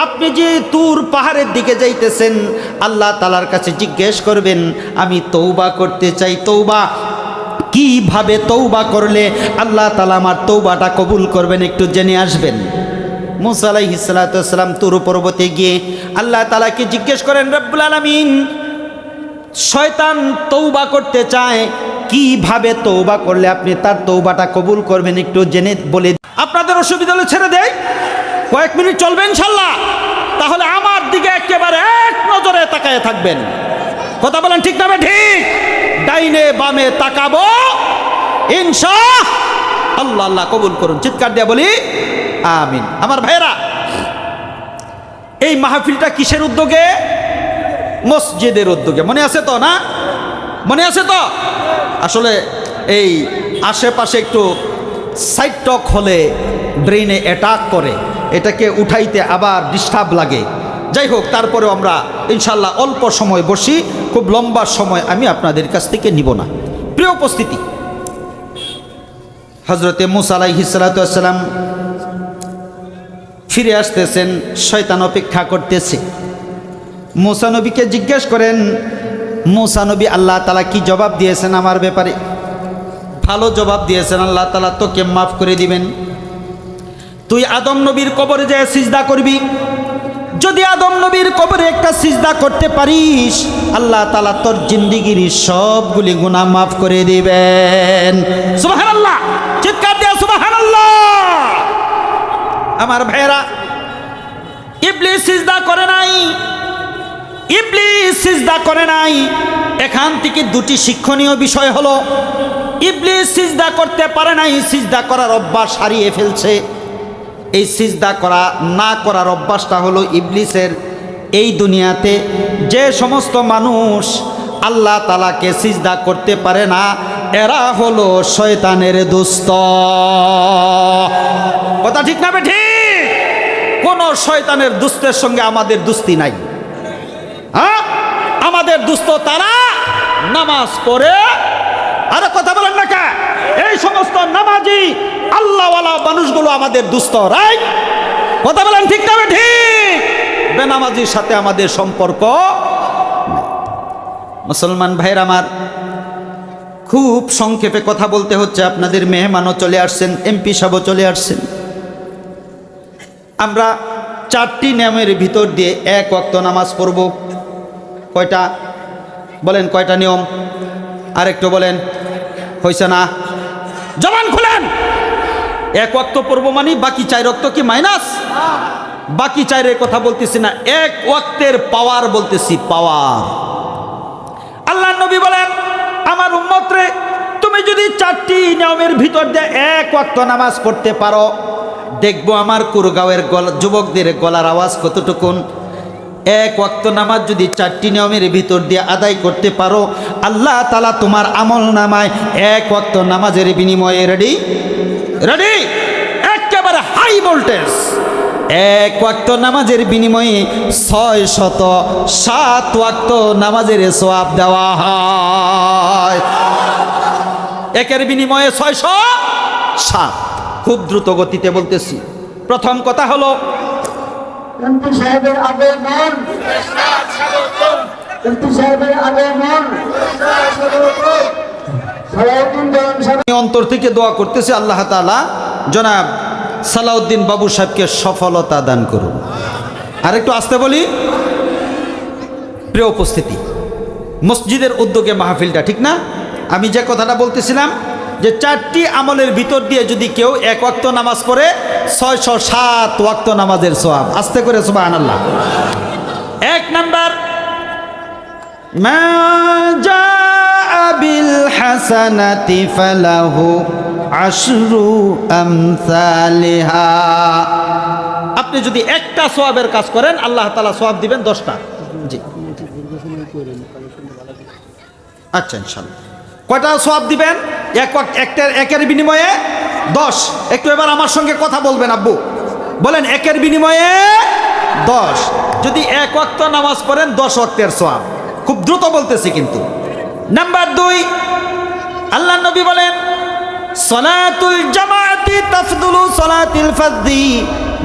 আপনি যে তুর পাহাড়ের দিকে যাইতেছেন, আল্লাহ তাআলার কাছে জিজ্ঞেস করবেন, আমি তওবা করতে চাই। তওবা কিভাবে তওবা করলে আল্লাহ তাআলা আমার তওবাটা কবুল করবেন, একটু জেনে আসবেন। মূসা আলাইহিস সালাতু ওয়াস সালাম তুর পর্বতে গিয়ে আল্লাহ তাআলাকে জিজ্ঞেস করেন, রব্বুল আলামিন, শয়তান তওবা করতে চায়, কিভাবে তওবা করলে আপনি তার তওবাটা কবুল করবেন, একটু জেনে বলে। আপনাদের অসুবিধা হলে ছেড়ে দেয়, কয়েক মিনিট চলবে ইনশাল্লাহ। তাহলে আমার দিকে একেবারে এক নজরে তাকায় থাকবেন। কথা বলেন, ঠিক না ঠিক? ডাইনে বামে তাকাবো ইনশাআল্লাহ। আল্লাহ কবুল করুন। চিৎকার দিয়ে বলি আমিন। আমার ভাইরা, এই মাহফিলটা কিসের উদ্যোগে? মসজিদের উদ্যোগে। মনে আছে তো? না মনে আছে তো? আসলে এই আশেপাশে একটু সাইড টক হলে ব্রেইনে অ্যাটাক করে, এটাকে উঠাইতে আবার ডিস্টার্ব লাগে। যাই হোক, তারপরেও আমরা ইনশাল্লাহ অল্প সময় বসি, খুব লম্বা সময় আমি আপনাদের কাছ থেকে নিব না। প্রিয় উপস্থিতি, হযরতে মূসা আলাইহিস সালাতু ওয়াস সালাম ফিরে আসতেছেন, শয়তান অপেক্ষা করতেছে। মূসা নবীকে জিজ্ঞেস করেন, মূসা নবী আল্লাহ তাআলা কি জবাব দিয়েছেন আমার ব্যাপারে? ভালো জবাব দিয়েছেন, আল্লাহ তাআলা তোকে মাফ করে দিবেন। তুই আদম নবীর কবরে যেয়ে সিজদা করবি। যদি আদম নবীর কবরে একটা সিজদা করতে পারিস, আল্লাহ তাআলা তোর জিন্দেগির সবগুলি গুনাহ মাফ করে দিবেন। সুবহানাল্লাহ, চিৎকার দিয়ে সুবহানাল্লাহ। আমার ভাইরা, ইবলিস সিজদা করে নাই, ইবলিস সিজদা করে নাই। এখান থেকে দুটি শিক্ষণীয় বিষয় হলো, ইবলিস সিজদা করতে পারে নাই, সিজদা করার অভ্যাস হারিয়ে ফেলছে। এই সিজদা করা না করার অভ্যাসটা হলো ইবলিসের। এই দুনিয়াতে যে সমস্ত মানুষ আল্লাহ তাআলাকে সিজদা করতে পারে না, এরা হলো শয়তানের দোস্ত। কথা ঠিক না ঠিক? কোন শয়তানের দুস্তের সঙ্গে আমাদের দুস্তি নাই। হ্যাঁ, আমাদের দুস্ত তারা নামাজ পড়ে। আরে কথা বলেন না কে? এই সমস্ত নামাজি আল্লাহওয়ালা মানুষগুলো আমাদের দুস্ত, রাইট? কথা বলেন, ঠিক না ঠিক? বেনামাজির সাথে আমাদের সম্পর্ক। মুসলমান ভাইরা আমার, খুব সংক্ষেপে কথা বলতে হচ্ছে, আপনাদের মেহমানও চলে আসছেন, এমপি সাহেবও চলে আসছেন। আমরা 4টি নিয়মের ভিতর দিয়ে এক ওয়াক্ত নামাজ পড়ব। কয়টা বলেন, কয়টা নিয়ম? আরেকটু বলেন, হইছে না? জবান খুলেন। এক ওয়াক্ত পড়ব মানে বাকি 4 ওয়াক্ত কি মাইনাস? বাকি 4-এর কথা বলতেছি না, এক ওয়াক্তের পাওয়ার বলতেছি, পাওয়ার। আল্লাহ নবী বলেন, আমার উম্মত রে, তুমি যদি 4টি নিয়মের ভিতর দিয়ে এক ওয়াক্ত নামাজ পড়তে পারো, দেখবো আমার কুরগাঁওয়ের যুবকদের গলার আওয়াজ কতটুকুন। এক ওয়াক্ত নামাজ যদি 4টি নিয়মের ভিতর দিয়ে আদায় করতে পারো, আল্লাহ তাআলা তোমার আমল নামায় এক ওয়াক্ত নামাজের বিনিময়ে রেডি রেডি, একেবারে হাই ভোল্টেজ, এক ওয়াক্ত নামাজের বিনিময়ে 607 ওয়াক্ত নামাজের সওয়াব দেওয়া হয়। একের বিনিময়ে 607। খুব দ্রুত গতিতে বলতেছি। প্রথম কথা হলো, এমপি সাহেবের আগমন, এমপি সাহেবের আগমন, আমি অন্তর থেকে দোয়া করতেছি, আল্লাহ তাআলা জনাব সালাউদ্দিন বাবু সাহেবকে সফলতা দান করুন। আর একটু আসতে বলি। প্রিয় উপস্থিতি, মসজিদের উদ্যোগে মাহফিলটা, ঠিক না? আমি যে কথাটা বলতেছিলাম যে 4টি আমলের ভিতর দিয়ে যদি কেউ এক ওয়াক্ত নামাজ পড়ে, 607 ওয়াক্ত নামাজের সওয়াব। আস্তে করে সুবহানাল্লাহ। 1 নাম্বার, মা জাআ বিল হাসানাতি ফালাহু আশরু আমসালিহা। আপনি যদি একটা সওয়াবের কাজ করেন, আল্লাহ তাআলা সওয়াব দিবেন 10টা। জি, আচ্ছা, ইনশাআল্লাহ। কয়টা সওয়াব দিবেন? একের বিনিময়ে 10। একটু এবার আমার সঙ্গে কথা বলবেন আব্বু, বলেন একের বিনিময়ে 10। যদি এক ওয়াক্ত নামাজ পড়েন 10 ওয়াক্তের সওয়াব। খুব দ্রুত বলতেছি কিন্তু। নাম্বার 2, আল্লাহ নবী বলেন, সলাতুল জামাআতি তাফদুলু সলাতিল ফারদি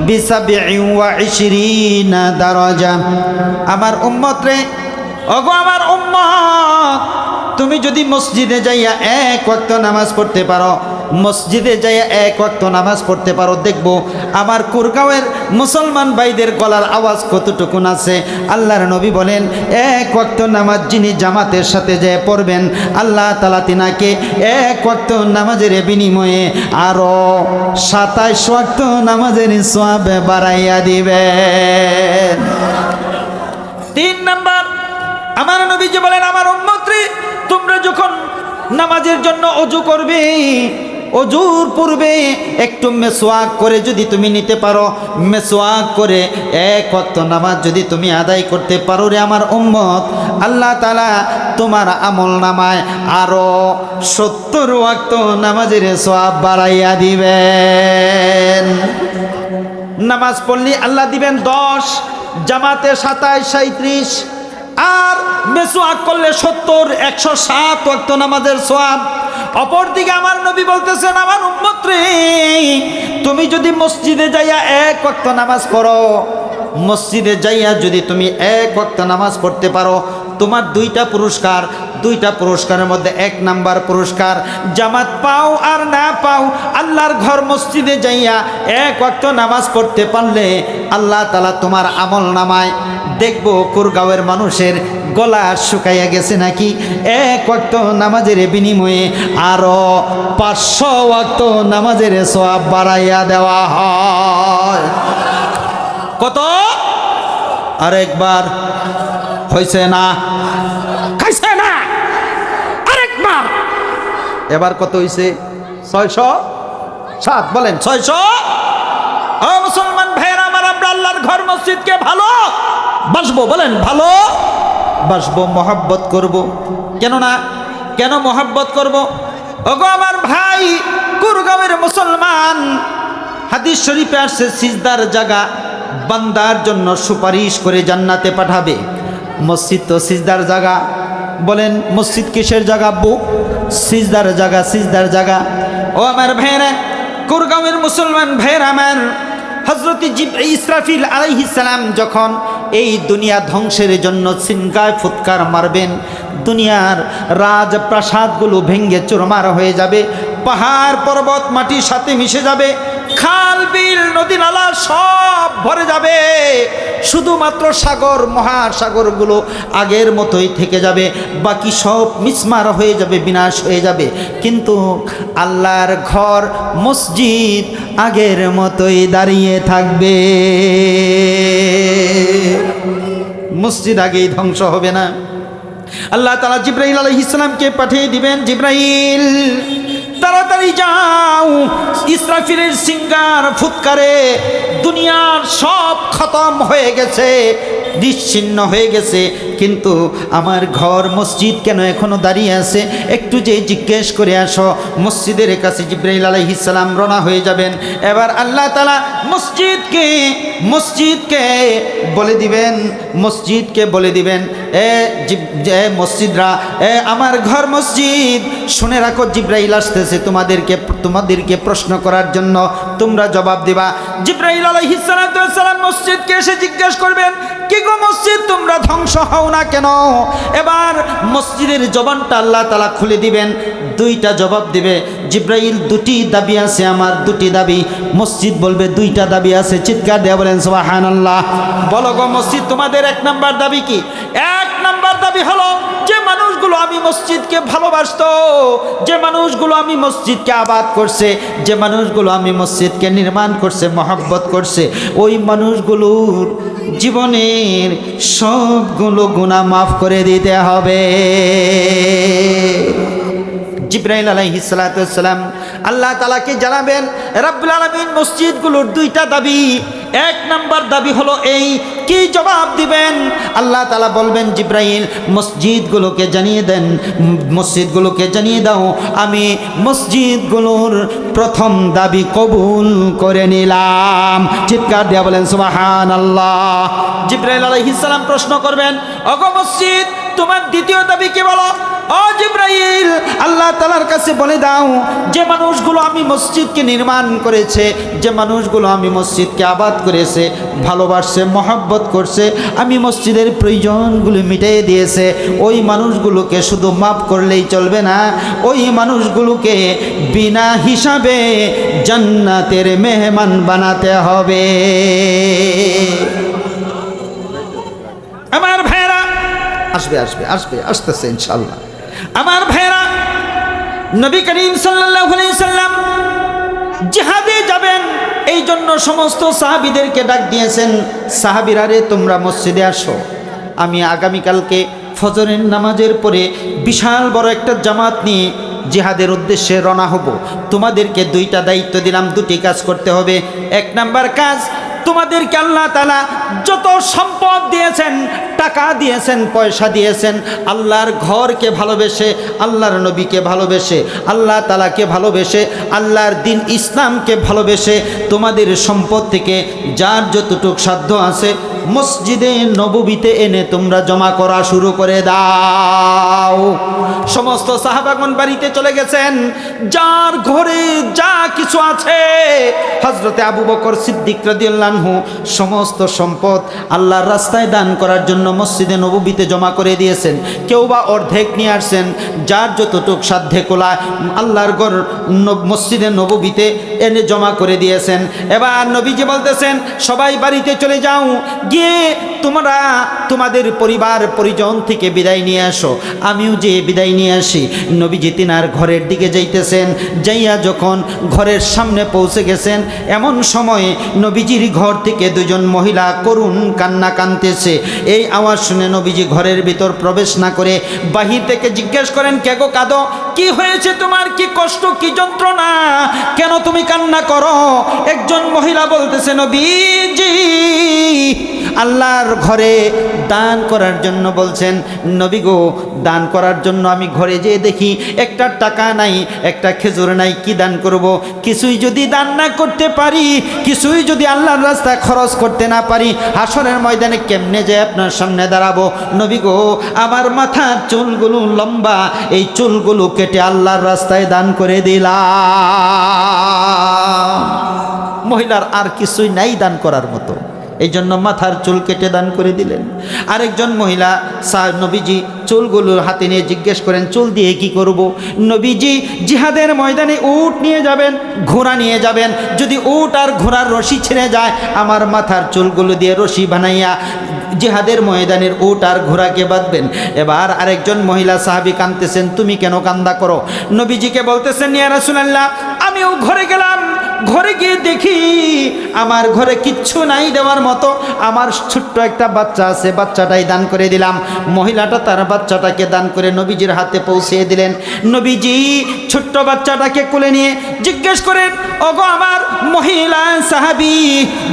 বি27 দারাজা। আমার উম্মত রে, ওগো আমার উম্মত, তুমি যদি মসজিদে যাইয়া এক ওয়াক্ত নামাজ পড়তে পারো, মসজিদে যাইয়া এক ওয়াক্ত নামাজ পড়তে পারো, দেখবো আমার কুরগাঁওয়ের মুসলমান ভাইদের গলার আওয়াজ কতটুকুন আছে। আল্লাহর নবী বলেন, এক ওয়াক্ত নামাজ যিনি জামাতের সাথে যায় পড়বেন, আল্লাহ তাআলা তিনাকে এক ওয়াক্ত নামাজের বিনিময়ে আরো 27 ওয়াক্ত নামাজের সওয়াব বাড়াইয়া দিবেন। 3 নাম্বার, আমার নবীজি বলেন, আমার উম্মত রে, তোমরা যখন নামাজের জন্য ওযু করবে, ওযুর পূর্বে একটু মেসওয়াক করে যদি তুমি নিতে পারো, মেসওয়াক করে এক ওয়াক্ত নামাজ যদি তুমি আদায় করতে পারো রে আমার উম্মত, আল্লাহ তাআলা তোমার আমল নামায় আরো 70 ওয়াক্ত নামাজের সওয়াব বাড়াইয়া দিবেন। নামাজ পড়লে আল্লাহ দিবেন 10, জামাতে 27, 37, আর মেসওয়াক করলে 70, 107 ওয়াক্ত নামাজের সওয়াব। অপরদিকে আমার নবী বলতেছেন, আমার উম্মত রে, তুমি যদি মসজিদে যাইয়া এক ওয়াক্ত নামাজ পড়ো, মসজিদে যাইয়া যদি তুমি এক ওয়াক্ত নামাজ পড়তে পারো, তোমার 2টা পুরস্কার। 2টা পুরস্কারের মধ্যে 1 নাম্বার পুরস্কার, জামাত পাও আর না পাও, আল্লাহর ঘর মসজিদে যাইয়া এক ওয়াক্ত নামাজ পড়তে পারলে আল্লাহ তাআলা তোমার আমল নামায়, দেখবো কুরগাঁওয়ের মানুষের গলা শুকাইয়া গেছে নাকি, এক ওয়াক্ত নামাজের বিনিময়ে আরো 500 ওয়াক্ত নামাজের সওয়াব বাড়াইয়া দেওয়া হয়। কত? আরেকবার হইছে না? খাইছে না? আরেকবার। এবার কত হইছে? 607। বলেন 600। ও মুসলমান ভাইরা আমার, আমরা আল্লাহর ঘর মসজিদকে ভালো বাসবো, বলেন ভালো বাসবো, মহব্বত করব। কেন না? কেন মহব্বত করব? ওগো আমার ভাই, কুরগাঁওয়ের মুসলমান, হাদিস শরীফে আসছে, সিজদার জায়গা বান্দার জন্য সুপারিশ করে জান্নাতে পাঠাবে। মসজিদ তো সিজদার জায়গা। বলেন মসজিদ কিসের জায়গা? সিজদার জায়গা, সিজদার জায়গা। ও আমার ভাইরা, কুরগাঁওয়ের মুসলমান ভাইরা আমার, হযরত ইসরাফিল আলাইহিস সালাম যখন এই দুনিয়া ধ্বংসের জন্য চিনকায় ফুৎকার মারবেন, দুনিয়ার রাজপ্রাসাদগুলো ভেঙ্গে চুরমার হয়ে যাবে, পাহাড় পর্বত মাটির সাথে মিশে যাবে, খাল বিল নদী নালা সব ভরে যাবে, শুধুমাত্র সাগর মহাসাগরগুলো আগের মতোই থেকে যাবে, বাকি সব মিসমার হয়ে যাবে, বিনাশ হয়ে যাবে। কিন্তু আল্লাহর ঘর মসজিদ আগের মতোই দাঁড়িয়ে থাকবে, মসজিদ আগেই ধ্বংস হবে না। আল্লাহ তাআলা জিবরাইল আলাইহিস সালামকে পাঠিয়ে দিবেন, জিবরাইল তাড়াতাড়ি যাও, ইসরাফিলের সিঙ্গার ফুৎকারে দুনিয়ার সব খতম হয়ে গেছে, নিশ্চিহ্ন হয়ে গেছে, কিন্তু আমার ঘর মসজিদ কেন এখনো দাঁড়িয়ে আছে? একটু যে জিজ্ঞেস করে আসো। মসজিদের কাছে জিবরাইল আলাইহিস সালাম রওনা হয়ে যাবেন। এবার আল্লাহ তাআলা মসজিদকে বলে দিবেন, এ মসজিদরা, আমার ঘর মসজিদ, শুনে রাখো জিবরাইল আসতেছে তোমাদেরকে প্রশ্ন করার জন্য, তোমরা জবাব দিবা। জিবরাইল আলাইহিস সালাম মসজিদকে এসে জিজ্ঞেস করবেন, কি গো মসজিদ, তোমরা ধ্বংস হও না কেন? এবার মসজিদের জবানটা আল্লাহ তাআলা খুলে দিবেন, দুইটা জবাব দিবে। জিবরাইল, দুটি দাবি আছে আমার, দুটি দাবি। মসজিদ বলবে, দুইটা দাবি আছে। চিৎকার দিয়ে বলেন সুবহানাল্লাহ। বলো গো মসজিদ, তোমাদের এক নাম্বার দাবি কি? এক নাম্বার দাবি হলো, যে মানুষগুলো আমি মসজিদকে ভালোবাসতো, যে মানুষগুলো আমি মসজিদকে আবাদ করছে, যে মানুষগুলো আমি মসজিদকে নির্মাণ করছে, মহব্বত করছে, ওই মানুষগুলোর জীবনের সবগুলো গুনাহ মাফ করে দিতে হবে। জিবরাইল আলাইহিস সালাম আল্লাহ তাআলাকে জানাবেন, রাব্বুল আলামিন মসজিদগুলোর দুইটা দাবি। এক নাম্বার দাবি হলো এই, কি জবাব দিবেন? আল্লাহ তাআলা বলবেন, জিবরাইল মসজিদগুলোকে জানিয়ে দাও, আমি মসজিদগুলোর প্রথম দাবি কবুল করে নিলাম। চিৎকার দিয়ে বলেন সুবহানাল্লাহ। জিবরাইল আলাইহিস সালাম প্রশ্ন করবেন, ওগো মসজিদ, তোমার দ্বিতীয় দাবি কি বলো? ও জিবরাইল, আল্লাহ তাআলার কাছে বলে দাও, যে মানুষগুলো আমি মসজিদকে নির্মাণ করেছে, যে মানুষগুলো আমি মসজিদকে আবাদ করেছে, ভালোবাসছে, মহব্বত করছে, আমি মসজিদের প্রয়োজনগুলো মিটিয়ে দিয়েছে, ওই মানুষগুলোকে শুধু মাফ করলেই চলবে না, ওই মানুষগুলোকে বিনা হিসাবে জান্নাতের মেহমান বানাতে হবে। আমার ভাইরা, আসতেছে ইনশাআল্লাহ। আমার ভাইরা, নবী করিম সাল্লাল্লাহু আলাইহি সাল্লাম জিহাদে যাবেন, এই জন্য সমস্ত সাহাবীদেরকে ডাক দিয়েছেন, সাহাবীরা রে, তোমরা মসজিদে আসো, আমি আগামীকালকে ফজরের নামাজের পরে বিশাল বড় একটা জামাত নিয়ে জিহাদের উদ্দেশ্যে রওনা হব। তোমাদেরকে দুইটা দায়িত্ব দিলাম, দুটি কাজ করতে হবে। এক নাম্বার কাজ, তোমাদেরকে আল্লাহ তাআলা যত সম্পদ দিয়েছেন, টাকা দিয়েছেন, পয়সা দিয়েছেন, আল্লাহর ঘরকে ভালোবেসে, আল্লাহর নবীকে ভালোবেসে, আল্লাহ তাআলাকে ভালোবেসে, আল্লাহর দিন ইসলামকে ভালোবেসে, তোমাদের সম্পদ থেকে যার যতটুক সাধ্য আছে মসজিদে নববীতে এনে তোমরা জমা করা শুরু করে দাও। সমস্ত সাহাবাগণ বাড়িতে চলে গেছেন, যার ঘরে যা কিছু আছে, হযরতে আবু বকর সিদ্দিক রাদিয়াল্লাহু আনহু সমস্ত সম্পদ আল্লাহর রাস্তায় দান করার জন্য মসজিদে নববীতে জমা করে দিয়েছেন। কেউ বা অর্ধেক নিয়ে আসছেন, যার যতটুক সাধ্যে কোলায় আল্লাহর ঘর মসজিদে নববীতে এনে জমা করে দিয়েছেন। এবার নবীজি বলতেছেন, সবাই বাড়িতে চলে যাও, গিয়ে তোমরা তোমাদের পরিবার পরিজন থেকে বিদায় নিয়ে আসো, আমিও যে বিদায় নিয়ে আসি। নবীজি তিনার ঘরের দিকে যাইতেছেন, যাইয়া যখন ঘরের সামনে পৌঁছে গেছেন, এমন সময়ে নবীজির ঘর থেকে দুজন মহিলা করুণ কান্না কাঁদতেছে। এই আওয়াজ শুনে নবীজি ঘরের ভিতর প্রবেশ না করে বাহির থেকে জিজ্ঞেস করেন, কে গো কাঁদো? কি হয়েছে তোমার? কি কষ্ট, কি যন্ত্রণা, কেন তুমি কান্না করো? একজন মহিলা বলতেছে, নবীজি আল্লাহর ঘরে দান করার জন্য বলছেন। নবী গো, দান করার জন্য আমি ঘরে যেয়ে দেখি একটা টাকা নাই, একটা খেজুর নাই, কি দান করব? কিছুই যদি দান না করতে পারি, কিছুই যদি আল্লাহর রাস্তায় খরচ করতে না পারি, হাসরের ময়দানে কেমনে যে আপনার সামনে দাঁড়াবো? নবী গো, আমার মাথার চুলগুলো লম্বা, এই চুলগুলো কেটে আল্লাহর রাস্তায় দান করে দিলাম। মহিলার আর কিছুই নাই দান করার মতো। এই জন্য মাথার চুল কেটে দান করে দিলেন। আরেকজন মহিলা নবীজি চুলগুলো হাতে নিয়ে জিজ্ঞেস করেন, চুল দিয়ে কি করব? নবীজি জিহাদের ময়দানে উট নিয়ে যাবেন, ঘোড়া নিয়ে যাবেন, যদি উট আর ঘোড়ার রশি ছিঁড়ে যায় আমার মাথার চুলগুলো দিয়ে রশি বানাইয়া জিহাদের ময়দানের উট আর ঘোড়াকে বাঁধবেন। এবার আরেকজন মহিলা সাহাবী কাঁদতেছেন, তুমি কেন কান্দা করো? নবীজিকে বলতেছেন, ইয়া রাসূলুল্লাহ, আমিও ঘরে গেলাম, ঘরে গিয়ে দেখি আমার ঘরে কিচ্ছু নাই দেওয়ার মতো, আমার ছোট্ট একটা বাচ্চা আছে, বাচ্চাটাই দান করে দিলাম। মহিলাটা তার বাচ্চাটাকে দান করে নবীজির হাতে পৌঁছিয়ে দিলেন। নবীজি ছোট্ট বাচ্চাটাকে কোলে নিয়ে জিজ্ঞেস করেন, ওগো আমার মহিলা সাহাবী,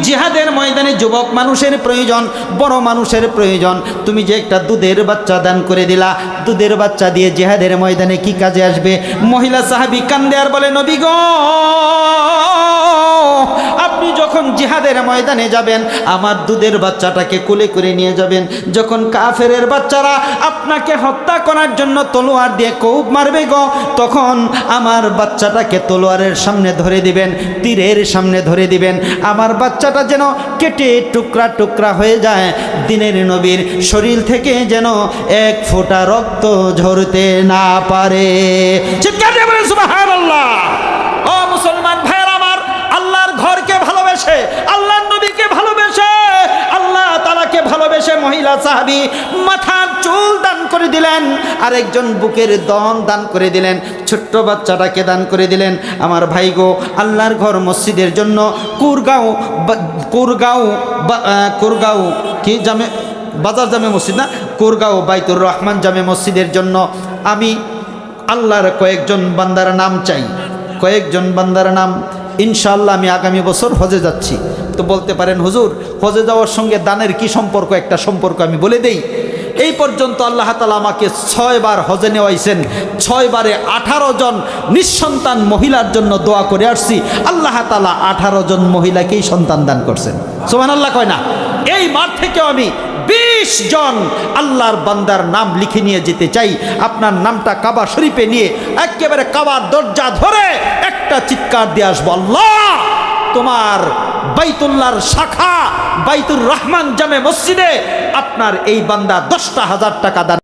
জিহাদের ময়দানে যুবক মানুষের প্রয়োজন, বড় মানুষের প্রয়োজন, তুমি যে একটা দুধের বাচ্চা দান করে দিলা, দুধের বাচ্চা দিয়ে জিহাদের ময়দানে কি কাজে আসবে? মহিলা সাহাবী কান্দে আর বলে, নবী গো, আপনি যখন জিহাদের ময়দানে যাবেন আমার দুধের বাচ্চাটাকে কোলে করে নিয়ে যাবেন, যখন কাফেরের বাচ্চারা আপনাকে হত্যা করার জন্য তলোয়ার দিয়ে কোপ মারবে গো, তখন আমার বাচ্চাটাকে তলোয়ারের সামনে ধরে দিবেন, তীরের সামনে ধরে দিবেন, আমার বাচ্চাটা যেন কেটে টুকরা টুকরা হয়ে যায়, দিনের নবীর শরীর থেকে যেন এক ফোঁটা রক্ত ঝরতে না পারে। চিৎকার দিয়ে বলেন সুবহানাল্লাহ। ও মুসলমান ভাইয়েরা আমার, আল্লাহর ঘরকে ভালোবেসে, আল্লাহর নবীকে ভালোবেসে, আল্লাহ তাআলাকে ভালোবেসে মহিলা সাহাবী মাথার চুল দান করে দিলেন, আরেকজন বুকের দম দান করে দিলেন, ছোট্ট বাচ্চাটাকে দান করে দিলেন। আমার ভাই গো, আল্লাহর ঘর মসজিদের জন্য কুরগাঁও কি জামে বাজার জামে মসজিদ না, কুরগাঁও বাইতুর রহমান জামে মসজিদের জন্য আমি আল্লাহর কয়েকজন বান্দার নাম চাই, কয়েকজন বান্দার নাম। ইনশাআল্লাহ আমি আগামী বছর হজে যাচ্ছি। তো বলতে পারেন, হুজুর হজে যাওয়ার সঙ্গে দানের কি সম্পর্ক? একটা সম্পর্ক আমি বলে দেই। এই পর্যন্ত আল্লাহ তাআলা আমাকে 6 বার হজে নেওয়াইছেন, 6 বারে 18 জন নিঃসন্তান মহিলার জন্য দোয়া করে আসছি। আল্লাহ তাআলা 18 জন মহিলাকেই সন্তান দান করছেন। সুবহানাল্লাহ কয় না? এই মাঠ থেকেও আমি 20 জন আল্লাহর বান্দার নাম লিখে নিয়ে যেতে চাই। আপনার নামটা কাবা শরীফে নিয়ে একেবারে কাবার দরজা ধরে একটা চিৎকার দিয়ে আসবো, আল্লাহ তোমার বাইতুল্লাহর শাখা বাইতুর রহমান জামে মসজিদে আপনার এই বান্দা 10,000 টাকা দান